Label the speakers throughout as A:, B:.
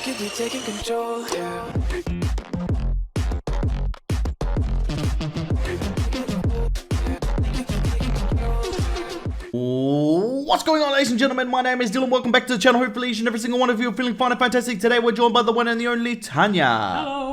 A: could be taking control, yeah.
B: What's going on, ladies and gentlemen? My name is Dylan. Welcome back to the channel. Hopefully each and every single one of you are feeling fine and fantastic. Today we're joined by the one and the only Tanya.
C: Hello.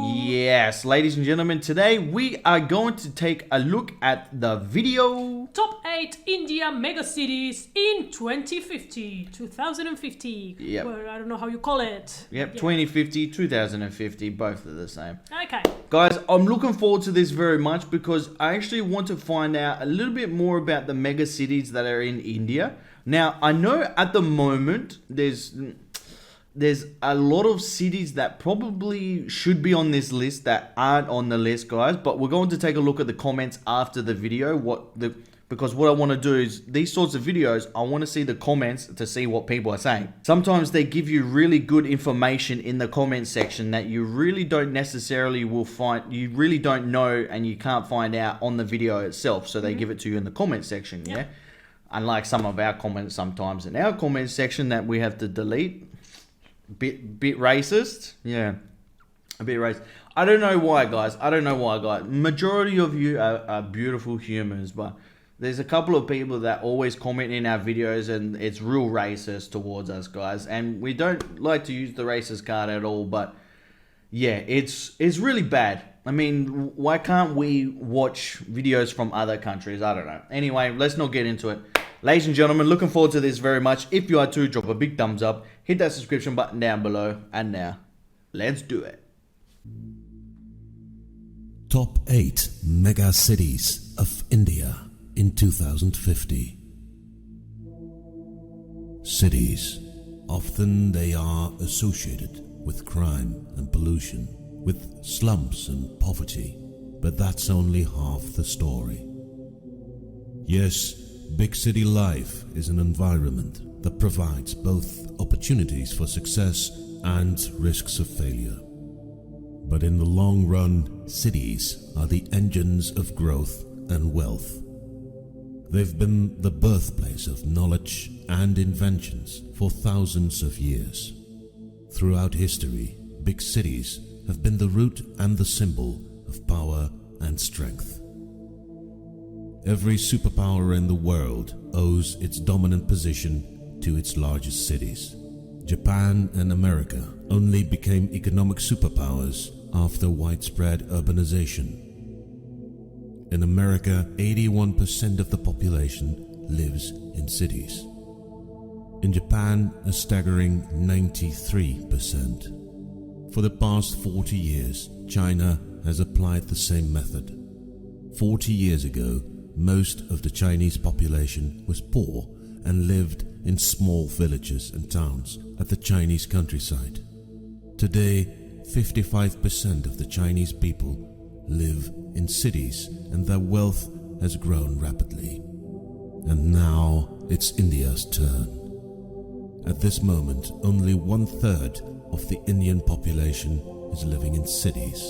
B: Yes, ladies and gentlemen, today we are going to take a look at the video
C: Top 8 India mega cities in 2050.
B: Yep.
C: Well, I don't know how you call it.
B: Yep,
C: Yeah.
B: 2050, 2050, both are the same.
C: Okay.
B: Guys, I'm looking forward to this very much because I actually want to find out a little bit more about the mega cities that are in India. Now, I know at the moment there's a lot of cities that probably should be on this list that aren't on the list, guys, but we're going to take a look at the comments after the video. Because what I want to do is these sorts of videos, I want to see the comments to see what people are saying. Sometimes they give you really good information in the comment section that you really don't necessarily you really don't know and you can't find out on the video itself. So they give it to you in the comment section, yeah? Unlike some of our comments sometimes in our comment section that we have to delete. Bit racist, yeah, a bit racist. I don't know why, guys. Majority of you are beautiful humans, but there's a couple of people that always comment in our videos and it's real racist towards us, guys. And we don't like to use the racist card at all, but yeah, it's really bad. I mean, why can't we watch videos from other countries? I don't know. Anyway, let's not get into it. Ladies and gentlemen, looking forward to this very much. If you are too, drop a big thumbs up. Hit that subscription button down below. And now, let's do it.
D: Top 8 Mega Cities of India in 2050. Cities. Often they are associated with crime and pollution, with slums and poverty. But that's only half the story. Yes, big city life is an environment that provides both opportunities for success and risks of failure. But in the long run, cities are the engines of growth and wealth. They've been the birthplace of knowledge and inventions for thousands of years. Throughout history, big cities have been the root and the symbol of power and strength. Every superpower in the world owes its dominant position to its largest cities. Japan and America only became economic superpowers after widespread urbanization. In America, 81% of the population lives in cities. In Japan, a staggering 93%. For the past 40 years, China has applied the same method. 40 years ago, most of the Chinese population was poor and lived in small villages and towns at the Chinese countryside. Today, 55% of the Chinese people live in cities and their wealth has grown rapidly. And now it's India's turn. At this moment, only 1/3 of the Indian population is living in cities.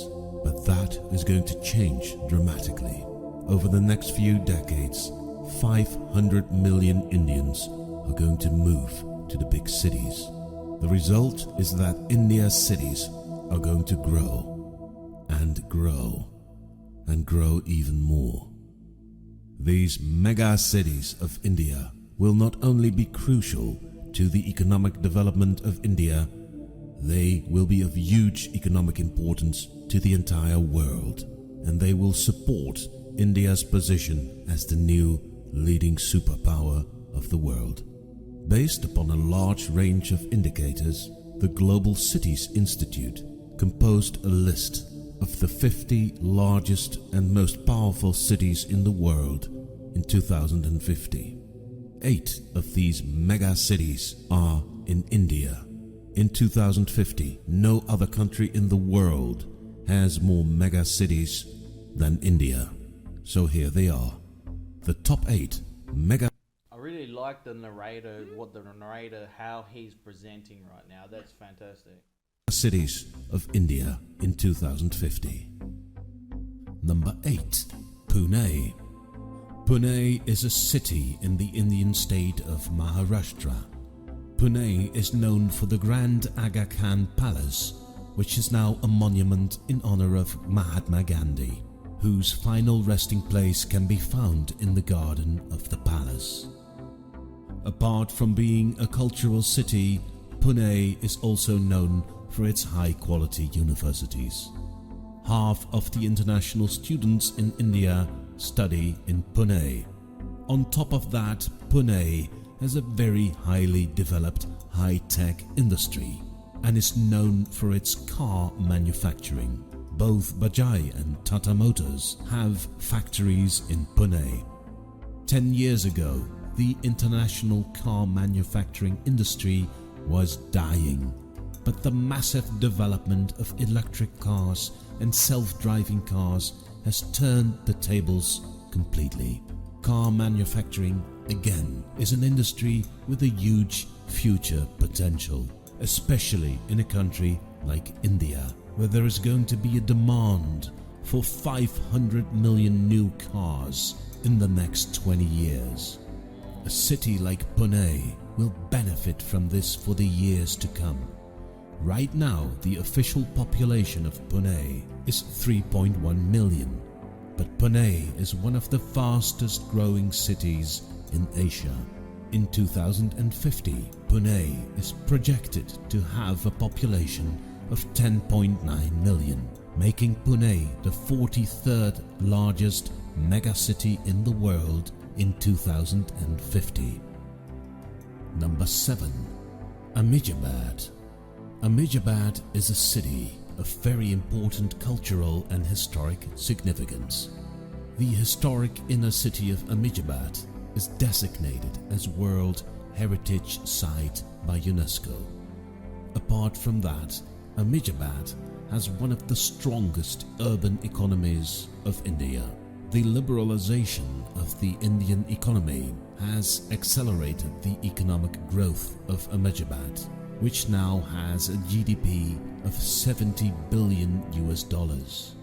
D: But that is going to change dramatically. Over the next few decades, 500 million Indians are going to move to the big cities. The result is that India's cities are going to grow and grow and grow even more. These mega cities of India will not only be crucial to the economic development of India, they will be of huge economic importance to the entire world, and they will support India's position as the new leading superpower of the world. Based upon a large range of indicators, the Global Cities Institute composed a list of the 50 largest and most powerful cities in the world in 2050. 8 of these mega cities are in India. In 2050, no other country in the world has more mega cities than India. So here they are, the top 8 mega.
B: I really like the narrator, how he's presenting right now. That's fantastic.
D: Cities of India in 2050. Number 8, Pune. Pune is a city in the Indian state of Maharashtra. Pune is known for the Grand Aga Khan Palace, which is now a monument in honor of Mahatma Gandhi, whose final resting place can be found in the garden of the palace. Apart from being a cultural city, Pune is also known for its high-quality universities. Half of the international students in India study in Pune. On top of that, Pune has a very highly developed high-tech industry and is known for its car manufacturing. Both Bajaj and Tata Motors have factories in Pune. 10 years ago, the international car manufacturing industry was dying, but the massive development of electric cars and self-driving cars has turned the tables completely. Car manufacturing, again, is an industry with a huge future potential, especially in a country like India, where there is going to be a demand for 500 million new cars in the next 20 years. A city like Pune will benefit from this for the years to come. Right now, the official population of Pune is 3.1 million, but Pune is one of the fastest growing cities in Asia. In 2050, Pune is projected to have a population of 10.9 million, making Pune the 43rd largest megacity in the world in 2050. Number 7. Ahmedabad. Ahmedabad is a city of very important cultural and historic significance. The historic inner city of Ahmedabad is designated as World Heritage Site by UNESCO. Apart from that, Ahmedabad has one of the strongest urban economies of India. The liberalization of the Indian economy has accelerated the economic growth of Ahmedabad, which now has a GDP of 70 billion US dollars.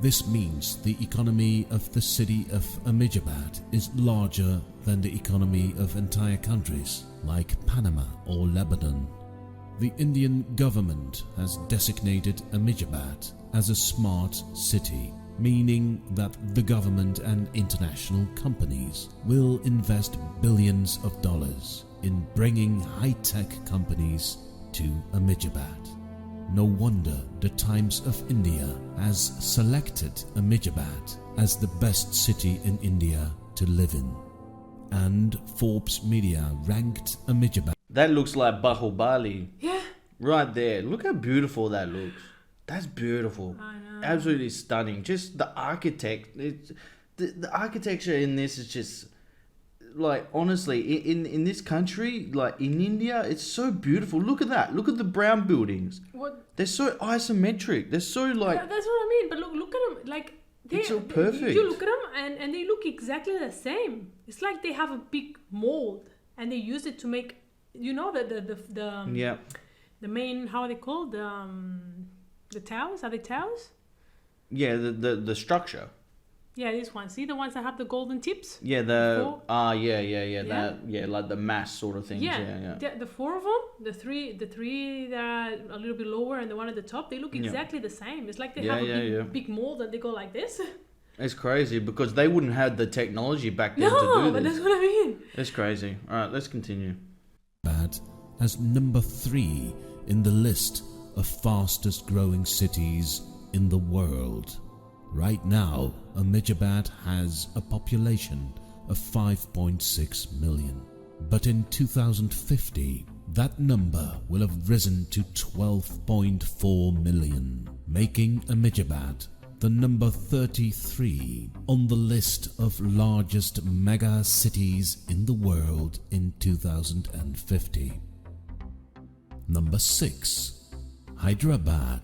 D: This means the economy of the city of Ahmedabad is larger than the economy of entire countries like Panama or Lebanon. The Indian government has designated Ahmedabad as a smart city, meaning that the government and international companies will invest billions of dollars in bringing high-tech companies to Ahmedabad. No wonder the Times of India has selected Ahmedabad as the best city in India to live in. And Forbes Media ranked Ahmedabad.
B: That looks like Bahubali.
C: Yeah.
B: Right there. Look how beautiful that looks. That's beautiful.
C: I know.
B: Absolutely stunning. Just the the architecture in this is just like, honestly, in this country, like in India, it's so beautiful. Look at that. Look at the brown buildings.
C: What?
B: They're so isometric. They're so like.
C: That's what I mean. But look at them. Like
B: It's so perfect.
C: You look at them and they look exactly the same. It's like they have a big mold and they use it to make, you know, the
B: Yeah.
C: the main, how are they called? The towers? Are they towers?
B: Yeah, the structure.
C: Yeah, this one. See the ones that have the golden tips?
B: Yeah,
C: Four?
B: yeah. That like the mass sort of things.
C: Yeah. The four of them, the three that are a little bit lower and the one at the top, they look exactly the same. It's like they have a big mold that they go like this.
B: It's crazy because they wouldn't have the technology back then to do
C: No,
B: this.
C: but that's what I mean.
B: It's crazy. All right, let's continue.
D: As number 3 in the list of fastest growing cities in the world. Right now, Ahmedabad has a population of 5.6 million. But in 2050, that number will have risen to 12.4 million, making Ahmedabad the number 33 on the list of largest mega cities in the world in 2050. Number 6. Hyderabad.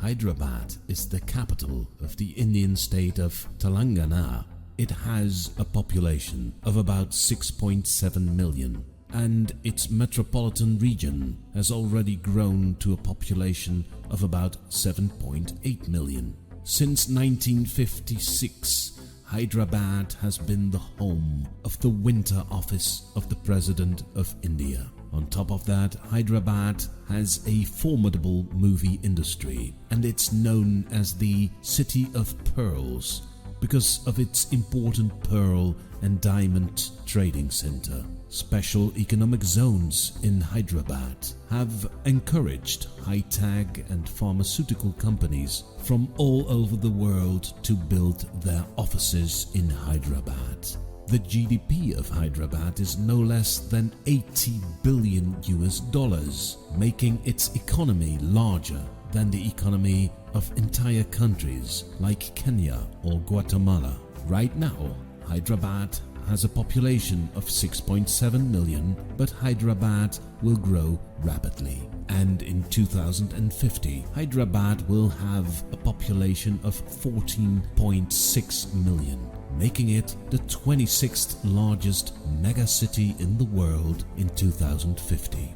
D: Hyderabad is the capital of the Indian state of Telangana. It has a population of about 6.7 million, and its metropolitan region has already grown to a population of about 7.8 million. Since 1956, Hyderabad has been the home of the Winter Office of the President of India. On top of that, Hyderabad has a formidable movie industry, and it's known as the City of Pearls because of its important pearl and diamond trading center. Special economic zones in Hyderabad have encouraged high-tech and pharmaceutical companies from all over the world to build their offices in Hyderabad. The GDP of Hyderabad is no less than 80 billion US dollars, making its economy larger than the economy of entire countries like Kenya or Guatemala. Right now, Hyderabad has a population of 6.7 million, but Hyderabad will grow rapidly. And in 2050, Hyderabad will have a population of 14.6 million, making it the 26th largest megacity in the world in 2050.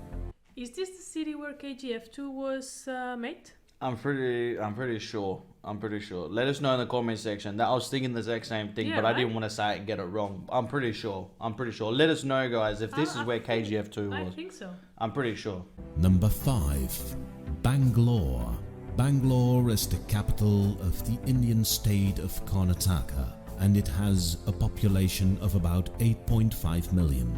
C: Is this the city where KGF2 was made?
B: I'm pretty sure. Let us know in the comment section. That I was thinking the exact same thing, but I didn't want to say it and get it wrong. I'm pretty sure. Let us know, guys, if this is where KGF2 was.
C: I think so.
B: I'm pretty sure.
D: Number 5. Bangalore. Bangalore is the capital of the Indian state of Karnataka, and it has a population of about 8.5 million.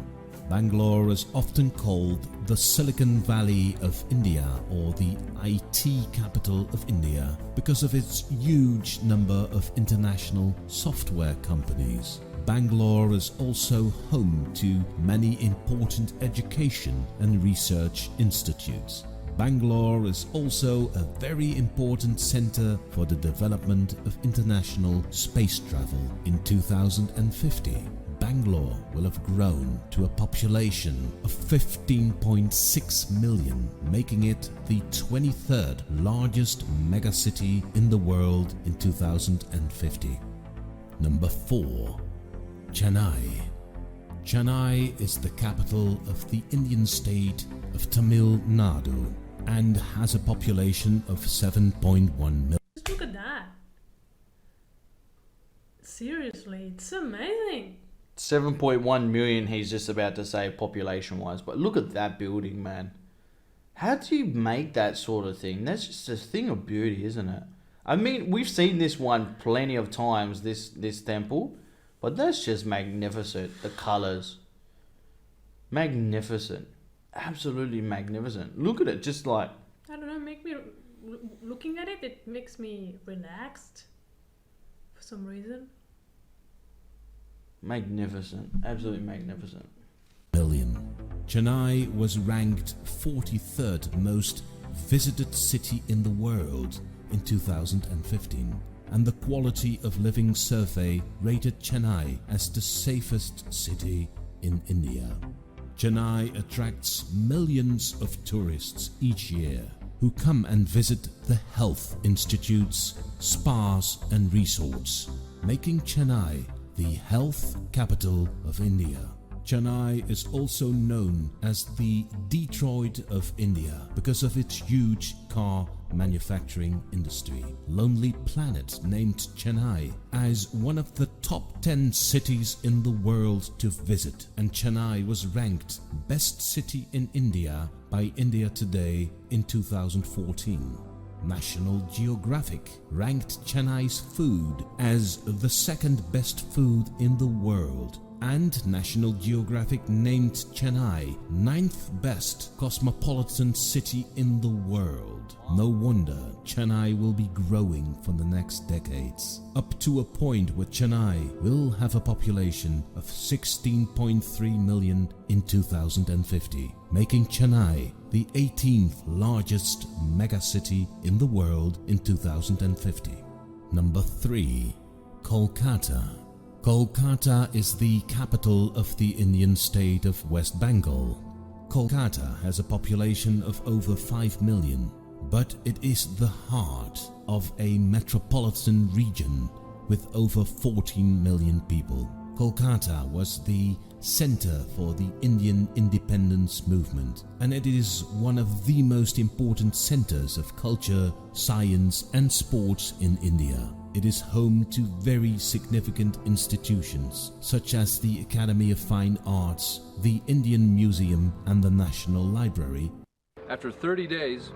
D: Bangalore is often called the Silicon Valley of India or the IT capital of India because of its huge number of international software companies. Bangalore is also home to many important education and research institutes. Bangalore is also a very important center for the development of international space travel. In 2050, Bangalore will have grown to a population of 15.6 million, making it the 23rd largest megacity in the world in 2050. Number 4. Chennai. Chennai is the capital of the Indian state of Tamil Nadu and has a population of 7.1 million.
C: Just look at that. Seriously, it's amazing.
B: 7.1 million, he's just about to say population wise, but look at that building, man. How do you make that sort of thing? That's just a thing of beauty, isn't it? I mean, we've seen this one plenty of times, this temple, but that's just magnificent. The colors, magnificent, absolutely magnificent. Look at it, just like,
C: I don't know, looking at it, it makes me relaxed for some reason.
B: Magnificent, absolutely magnificent.
D: Chennai was ranked 43rd most visited city in the world in 2015, and the Quality of Living survey rated Chennai as the safest city in India. Chennai attracts millions of tourists each year who come and visit the health institutes, spas and resorts, making Chennai the health capital of India. Chennai is also known as the Detroit of India because of its huge car manufacturing industry. Lonely Planet named Chennai as one of the top 10 cities in the world to visit, and Chennai was ranked best city in India by India Today in 2014. National Geographic ranked Chennai's food as the second best food in the world, and National Geographic named Chennai 9th best cosmopolitan city in the world. No wonder Chennai will be growing for the next decades, up to a point where Chennai will have a population of 16.3 million in 2050, making Chennai the 18th largest megacity in the world in 2050. Number 3. Kolkata. Kolkata is the capital of the Indian state of West Bengal. Kolkata has a population of over 5 million, but it is the heart of a metropolitan region with over 14 million people. Kolkata was the center for the Indian independence movement, and it is one of the most important centers of culture, science and sports in India. It is home to very significant institutions such as the Academy of Fine Arts, the Indian Museum and the National Library.
E: After 30 days,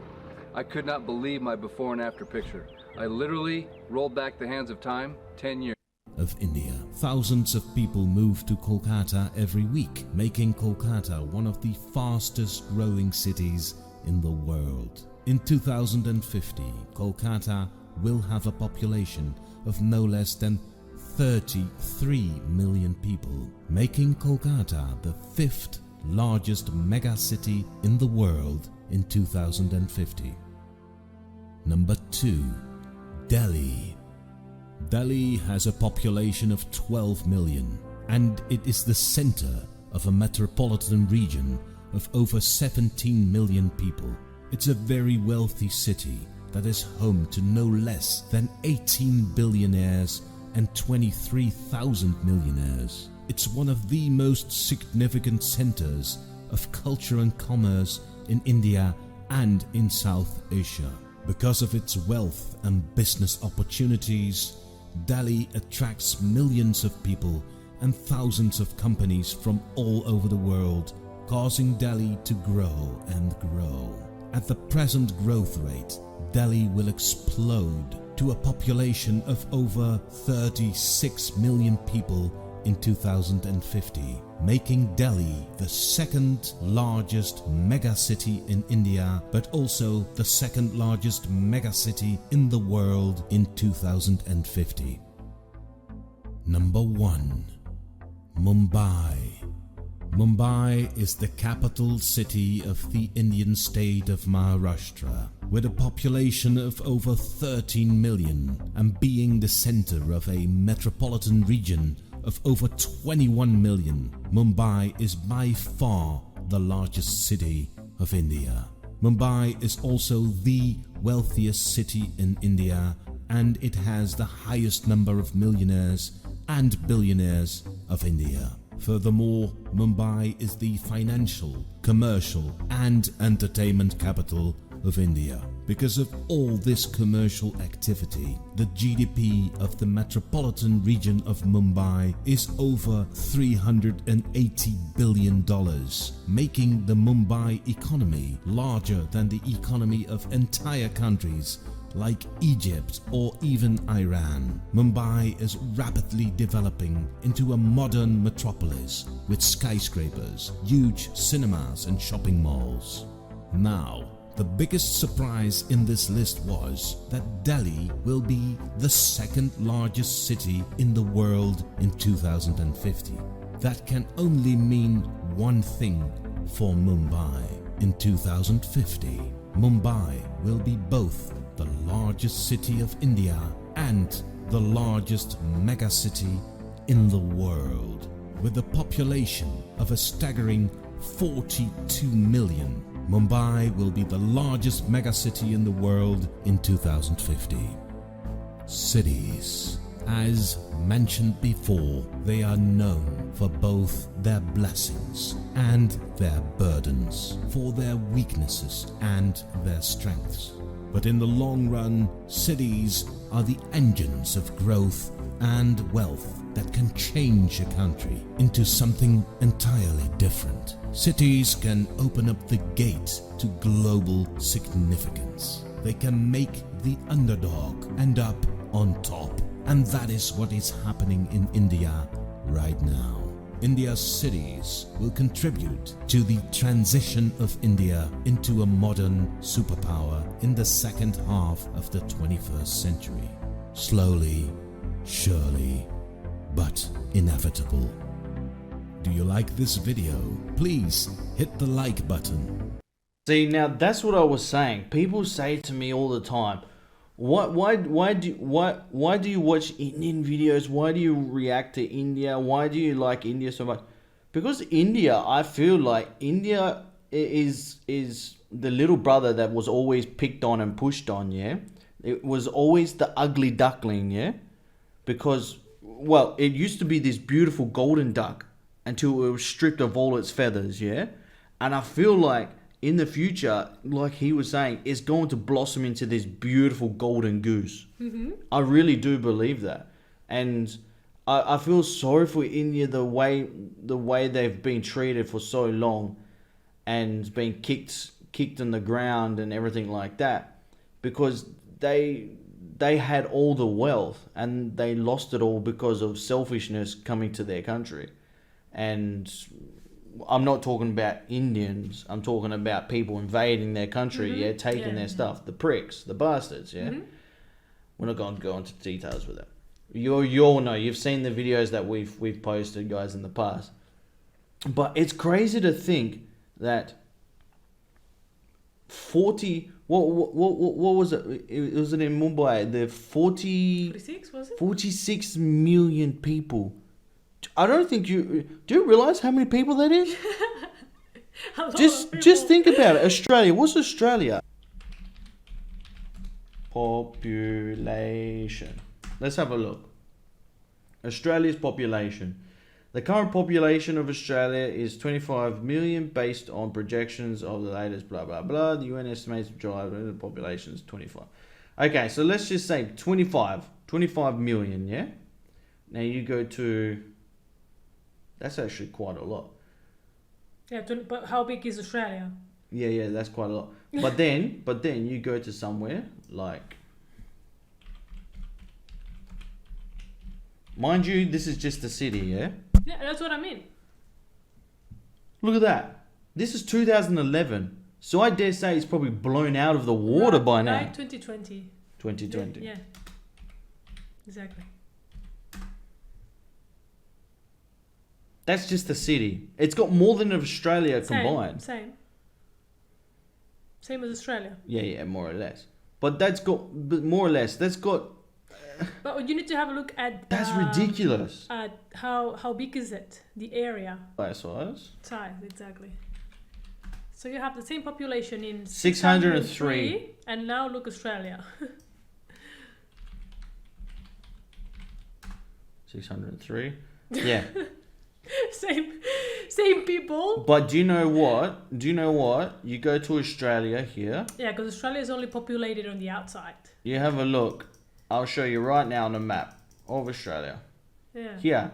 E: I could not believe my before and after picture. I literally rolled back the hands of time 10 years.
D: Of India. Thousands of people move to Kolkata every week, making Kolkata one of the fastest growing cities in the world. In 2050, Kolkata will have a population of no less than 33 million people, making Kolkata the 5th largest mega city in the world in 2050. Number 2. Delhi. Delhi has a population of 12 million and it is the center of a metropolitan region of over 17 million people. It's a very wealthy city that is home to no less than 18 billionaires and 23,000 millionaires. It's one of the most significant centers of culture and commerce in India and in South Asia. Because of its wealth and business opportunities, Delhi attracts millions of people and thousands of companies from all over the world, causing Delhi to grow and grow. At the present growth rate, Delhi will explode to a population of over 36 million people in 2050, making Delhi the 2nd largest megacity in India, but also the 2nd largest megacity in the world in 2050. Number 1. Mumbai. Mumbai is the capital city of the Indian state of Maharashtra, with a population of over 13 million and being the center of a metropolitan region of over 21 million. Mumbai is by far the largest city of India. Mumbai is also the wealthiest city in India and it has the highest number of millionaires and billionaires of India. Furthermore, Mumbai is the financial, commercial and entertainment capital of India. Because of all this commercial activity, the GDP of the metropolitan region of Mumbai is over $380 billion, making the Mumbai economy larger than the economy of entire countries like Egypt or even Iran. Mumbai is rapidly developing into a modern metropolis with skyscrapers, huge cinemas and shopping malls. Now, the biggest surprise in this list was that Delhi will be the 2nd largest city in the world in 2050. That can only mean one thing for Mumbai. In 2050, Mumbai will be both the largest city of India and the largest megacity in the world. With a population of a staggering 42 million, Mumbai will be the largest megacity in the world in 2050. Cities. As mentioned before, they are known for both their blessings and their burdens, for their weaknesses and their strengths. But in the long run, cities are the engines of growth and wealth that can change a country into something entirely different. Cities can open up the gate to global significance. They can make the underdog end up on top. And that is what is happening in India right now. India's cities will contribute to the transition of India into a modern superpower in the second half of the 21st century. Slowly, surely, but inevitable. Do you like this video? Please hit the like button.
B: See, now that's what I was saying. People say to me all the time, why do you watch Indian videos? Why do you react to India? Why do you like India so much? Because India, I feel like India is the little brother that was always picked on and pushed on, yeah? It was always the ugly duckling, yeah? Because, well, it used to be this beautiful golden duck until it was stripped of all its feathers, yeah? And I feel like in the future, like he was saying, is going to blossom into this beautiful golden goose.
C: Mm-hmm.
B: I really do believe that. And I feel sorry for India, the way they've been treated for so long and been kicked in the ground and everything like that, because they had all the wealth and they lost it all because of selfishness coming to their country. And I'm not talking about Indians, I'm talking about people invading their country, taking their stuff, the pricks, the bastards, We're not going to go into details with that. You all know, you've seen the videos that we've posted, guys, in the past. But it's crazy to think that 40, what was it? It was in Mumbai. The 46, was it? 46 million people. I don't think do you realize how many people that is? Just think about it. Australia. What's Australia? Population. Let's have a look. Australia's population. The current population of Australia is 25 million based on projections of the latest blah blah blah. The UN estimates the population is 25. Okay, so let's just say 25 million, yeah? Now you go to... That's actually quite a lot.
C: Yeah, but how big is Australia?
B: Yeah, that's quite a lot. But then you go to somewhere like... Mind you, this is just a city, yeah?
C: Yeah, that's what I mean.
B: Look at that. This is 2011. So I dare say it's probably blown out of the water by now.
C: Right, 2020.
B: 2020.
C: Yeah. Exactly.
B: That's just the city. It's got more than Australia combined.
C: Same as Australia.
B: Yeah, more or less. But that's got
C: But you need to have a look at...
B: That's ridiculous.
C: At how big is it? The area.
B: Size,
C: exactly. So you have the same population in
B: 603.
C: And now look Australia.
B: 603. Yeah.
C: Same people.
B: But do you know what? You go to Australia here.
C: Yeah, because Australia is only populated on the outside.
B: You have a look. I'll show you right now on the map of Australia.
C: Yeah.
B: Here.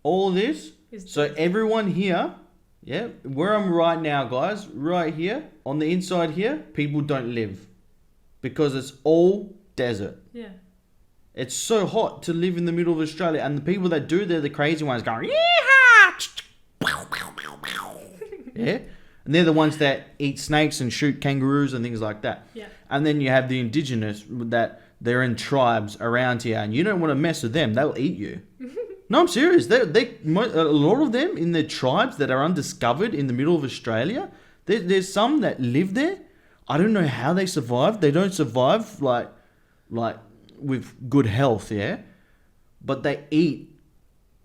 B: All this. So everyone here, yeah, where I'm right now, guys, right here, on the inside here, people don't live. Because it's all desert.
C: Yeah.
B: It's so hot to live in the middle of Australia. And the people that do, they're the crazy ones going, yeehaw! Yeah? And they're the ones that eat snakes and shoot kangaroos and things like that.
C: Yeah.
B: And then you have the indigenous that... They're in tribes around here, and you don't want to mess with them. They'll eat you. No, I'm serious. A lot of them in their tribes that are undiscovered in the middle of Australia. There's some that live there. I don't know how they survive. They don't survive like with good health, yeah. But they eat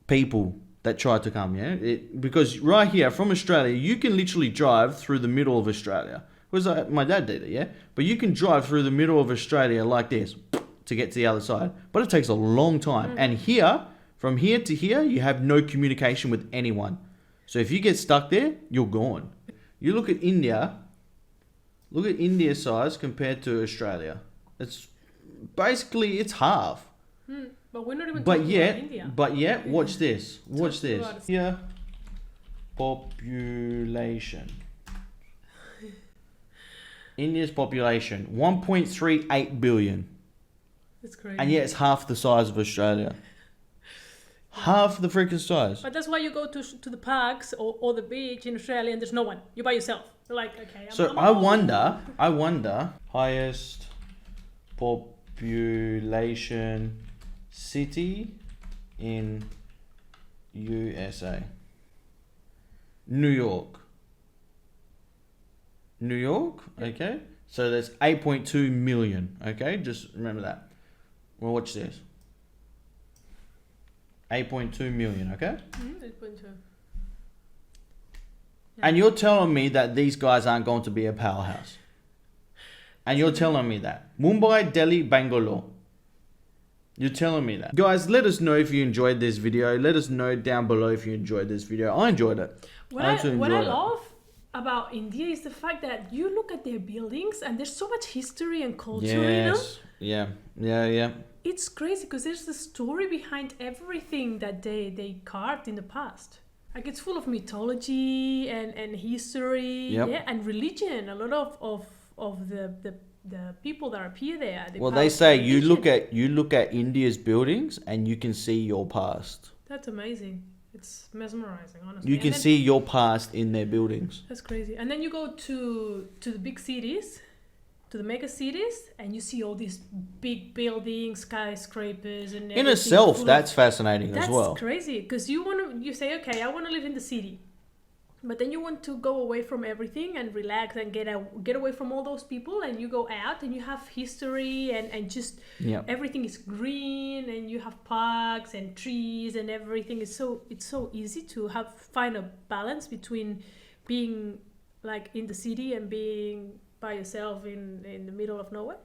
B: people that try to come, yeah. Because right here from Australia, you can literally drive through the middle of Australia. Because my dad did it, yeah? But you can drive through the middle of Australia like this to get to the other side. But it takes a long time. And here, from here to here, you have no communication with anyone. So if you get stuck there, you're gone. You look at India. Look at India's size compared to Australia. It's basically, it's half.
C: But we're not even talking about India.
B: But yet, watch this. Watch this. Here, population. India's population, 1.38 billion.
C: That's crazy.
B: And yet it's half the size of Australia. Half the freaking size.
C: But that's why you go to the parks or the beach in Australia and there's no one. You're by yourself. You're like, okay.
B: I wonder, highest population city in USA. New York. Okay. So that's 8.2 million. Okay, just remember that. Well, watch this. 8.2 million, okay?
C: 8.2.
B: Yeah. And you're telling me that these guys aren't going to be a powerhouse. And you're telling me that. Mumbai, Delhi, Bangalore. You're telling me that. Guys, let us know if you enjoyed this video. Let us know down below if you enjoyed this video. I enjoyed it.
C: What I love about India is the fact that you look at their buildings and there's so much history and culture in them.
B: Yeah.
C: It's crazy because there's the story behind everything that they carved in the past. Like it's full of mythology and history, and religion. A lot of the people that appear there.
B: Well, they say you look at India's buildings and you can see your past.
C: That's amazing. It's mesmerizing, honestly.
B: You can see your past in their buildings.
C: That's crazy. And then you go to the big cities, to the mega cities, and you see all these big buildings, skyscrapers, and everything.
B: In itself, that's fascinating as well.
C: That's crazy because you say, okay, I want to live in the city, but then you want to go away from everything and relax and get away from all those people, and you go out and you have history and just everything is green and you have parks and trees and everything is it's so easy to find a balance between being like in the city and being by yourself in the middle of nowhere.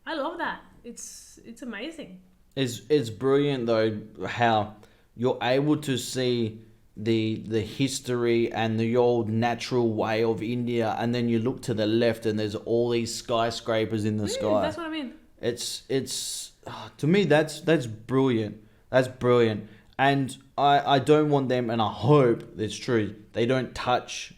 C: I love that. It's amazing.
B: It's brilliant though how you're able to see the history and the old natural way of India, and then you look to the left and there's all these skyscrapers in the sky.
C: That's what I mean.
B: It's to me that's brilliant. That's brilliant. And I don't want them, and I hope it's true, they don't touch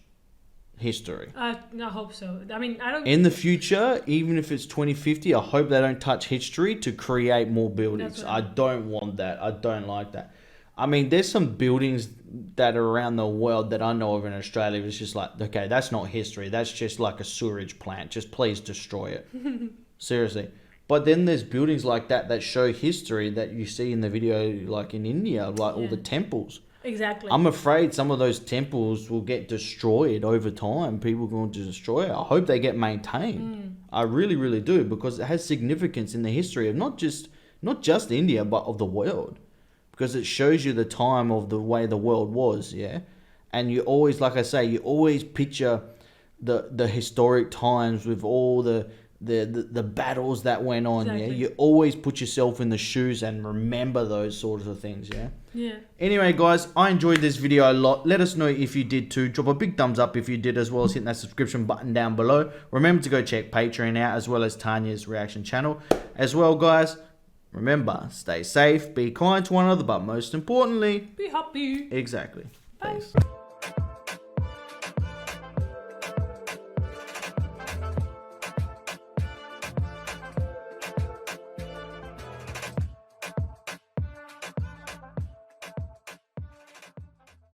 B: history.
C: I hope so. I mean, I don't.
B: In the future, even if it's 2050, I hope they don't touch history to create more buildings. I don't want that. I don't like that. I mean, there's some buildings that are around the world that I know of in Australia. It's just like, okay, that's not history. That's just like a sewerage plant. Just please destroy it. Seriously. But then there's buildings like that show history that you see in the video, like in India, like all the temples.
C: Exactly.
B: I'm afraid some of those temples will get destroyed over time. People are going to destroy it. I hope they get maintained. I really, really do, because it has significance in the history of not just India, but of the world. Because it shows you the time of the way the world was, yeah? And you always, like I say, you always picture the historic times with all the battles that went on, yeah? You always put yourself in the shoes and remember those sorts of things, yeah?
C: Yeah.
B: Anyway, guys, I enjoyed this video a lot. Let us know if you did too. Drop a big thumbs up if you did, as well as hitting that subscription button down below. Remember to go check Patreon out, as well as Tanya's reaction channel. As well, guys, remember, stay safe, be kind to one another, but most importantly,
C: be happy.
B: Exactly.
C: Bye.
B: Thanks.